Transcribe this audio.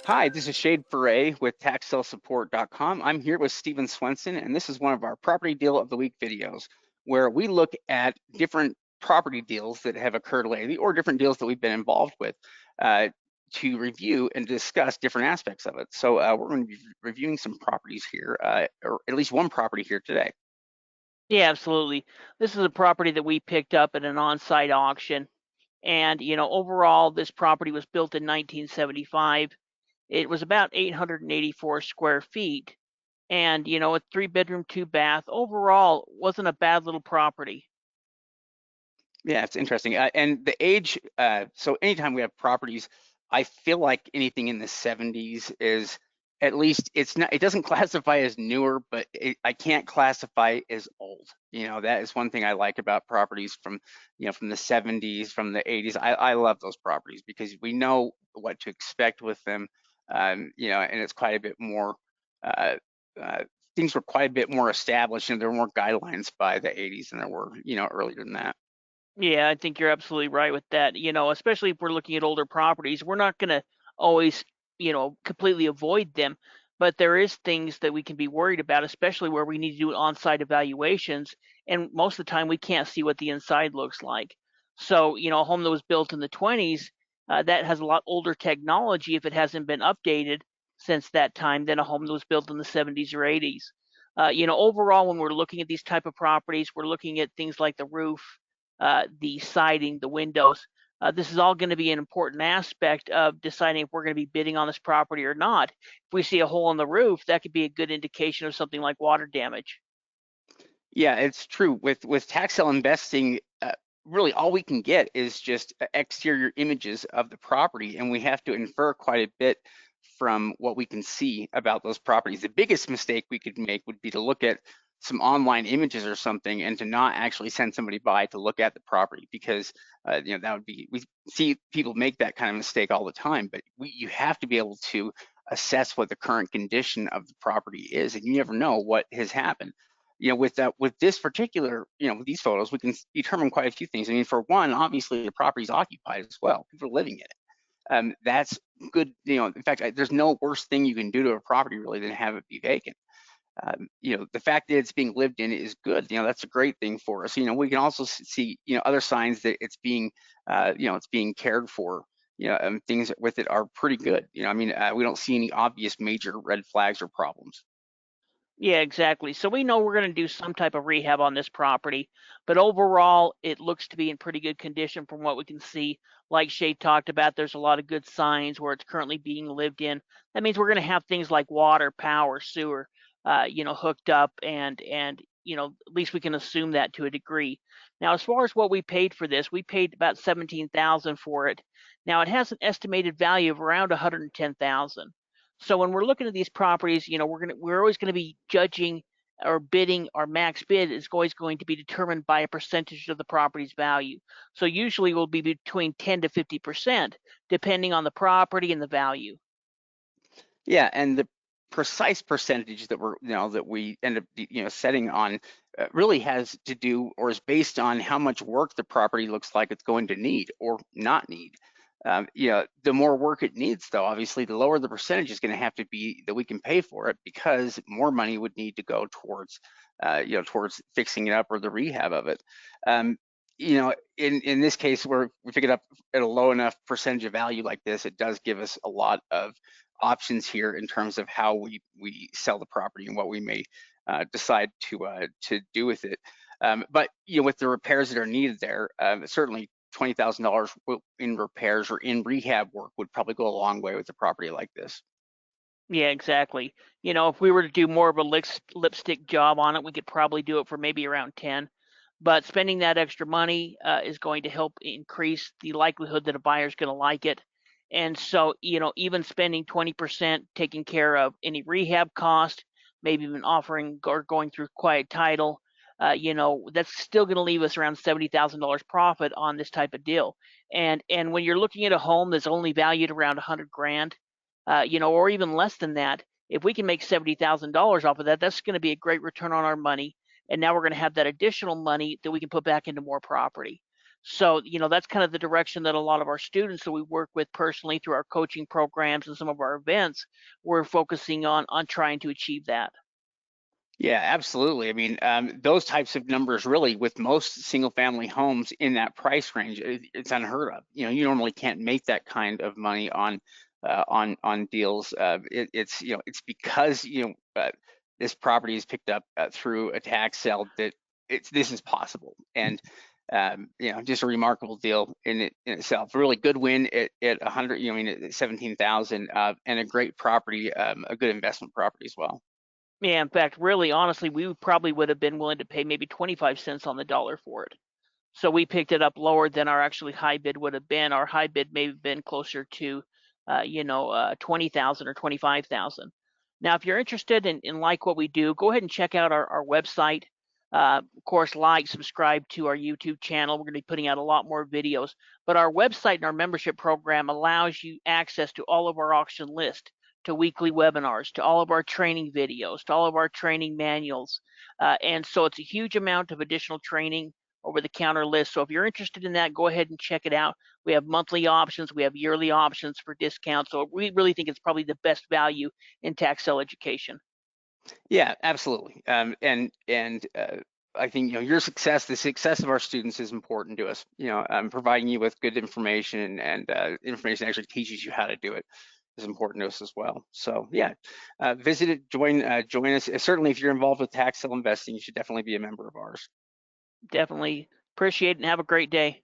Hi, this is Ferre with TaxSaleSupport.com. I'm here with Swenson, and this is one of our Property Deal of the Week videos, where we look at different property deals that have occurred lately or different deals that we've been involved with uh, to review and discuss different aspects of it. So we're going to be reviewing some properties here, or at least one property here today. Yeah, absolutely. This is a property that we picked up at an on-site auction. And, overall, this property was built in 1975. It was about 884 square feet. And, a 3-bedroom, 2-bath. Overall, wasn't a bad little property. Yeah, it's interesting. And the age, so anytime we have properties, I feel like anything in the 70s is at least it doesn't classify as newer, but I can't classify as old. That is one thing I like about properties from the 70s, from the 80s. I love those properties because we know what to expect with them. And it's quite a bit more, uh, uh, things were quite a bit more established, and there were more guidelines by the 80s than there were, earlier than that. Yeah, I think you're absolutely right with that. Especially if we're looking at older properties, we're not going to always, completely avoid them, but there is things that we can be worried about, especially where we need to do on-site evaluations, and most of the time we can't see what the inside looks like. So, a home that was built in the 20s, that has a lot older technology if it hasn't been updated since that time than a home that was built in the 70s or 80s. Overall, when we're looking at these type of properties, we're looking at things like the roof, the siding, the windows. This is all going to be an important aspect of deciding if we're going to be bidding on this property or not. If we see a hole in the roof, that could be a good indication of something like water damage. Yeah, it's true. With tax sale investing, really all we can get is just exterior images of the property, and we have to infer quite a bit from what we can see about those properties. The biggest mistake we could make would be to look at some online images or something and to not actually send somebody by to look at the property, because that would be, we see people make that kind of mistake all the time. But you have to be able to assess what the current condition of the property is, and you never know what has happened. With this particular, with these photos, we can determine quite a few things. I mean, for one, obviously the property is occupied as well. People are living in it. That's good. In fact, there's no worse thing you can do to a property really than have it be vacant. The fact that it's being lived in is good. That's a great thing for us. We can also see, other signs that it's being cared for. And things with it are pretty good. I mean, we don't see any obvious major red flags or problems. Yeah, exactly. So we know we're going to do some type of rehab on this property, but overall, it looks to be in pretty good condition from what we can see. Like Shay talked about, there's a lot of good signs where it's currently being lived in. That means we're going to have things like water, power, sewer, hooked up, and at least we can assume that to a degree. Now, as far as what we paid for this, we paid about 17,000 for it. Now, it has an estimated value of around 110,000. So when we're looking at these properties, we're always going to be judging or bidding. Our max bid is always going to be determined by a percentage of the property's value. So usually will be between 10 to 50%, depending on the property and the value. Yeah, and the precise percentage that we end up setting on really has to do or is based on how much work the property looks like it's going to need or not need. The more work it needs, though, obviously, the lower the percentage is going to have to be that we can pay for it, because more money would need to go towards fixing it up or the rehab of it. In this case, where we pick it up at a low enough percentage of value like this, it does give us a lot of options here in terms of how we sell the property and what we may decide to do with it. But with the repairs that are needed there, certainly $20,000 in repairs or in rehab work would probably go a long way with a property like this. Yeah, exactly. If we were to do more of a lipstick job on it, we could probably do it for maybe around 10. But spending that extra money is going to help increase the likelihood that a buyer is going to like it. And so, even spending 20% taking care of any rehab cost, maybe even offering or going through quiet title, that's still going to leave us around $70,000 profit on this type of deal. And when you're looking at a home that's only valued around 100 grand, or even less than that, if we can make $70,000 off of that, that's going to be a great return on our money. And now we're going to have that additional money that we can put back into more property. So, that's kind of the direction that a lot of our students that we work with personally through our coaching programs and some of our events, we're focusing on trying to achieve that. Yeah, absolutely. I mean, those types of numbers really, with most single family homes in that price range, it's unheard of. You normally can't make that kind of money on deals. It's because this property is picked up through a tax sale that this is possible, and just a remarkable deal in itself. A really good win at 100, at 17,000, and a great property, a good investment property as well. Yeah, in fact, really honestly, we probably would have been willing to pay maybe 25 cents on the dollar for it. So we picked it up lower than our actually high bid would have been. Our high bid may have been closer to, 20,000 or 25,000. Now, if you're interested in like what we do, go ahead and check out our website. Of course, like, subscribe to our YouTube channel. We're going to be putting out a lot more videos. But our website and our membership program allows you access to all of our auction list, to weekly webinars, to all of our training videos, to all of our training manuals. And so it's a huge amount of additional training over the counter list. So if you're interested in that, go ahead and check it out. We have monthly options, we have yearly options for discounts. So we really think it's probably the best value in tax sale education. Yeah, absolutely. I think your success, the success of our students, is important to us. Providing you with good information and information that actually teaches you how to do it is important to us as well. So yeah, visit it, join us. Certainly, if you're involved with tax sale investing, you should definitely be a member of ours. Definitely appreciate it and have a great day.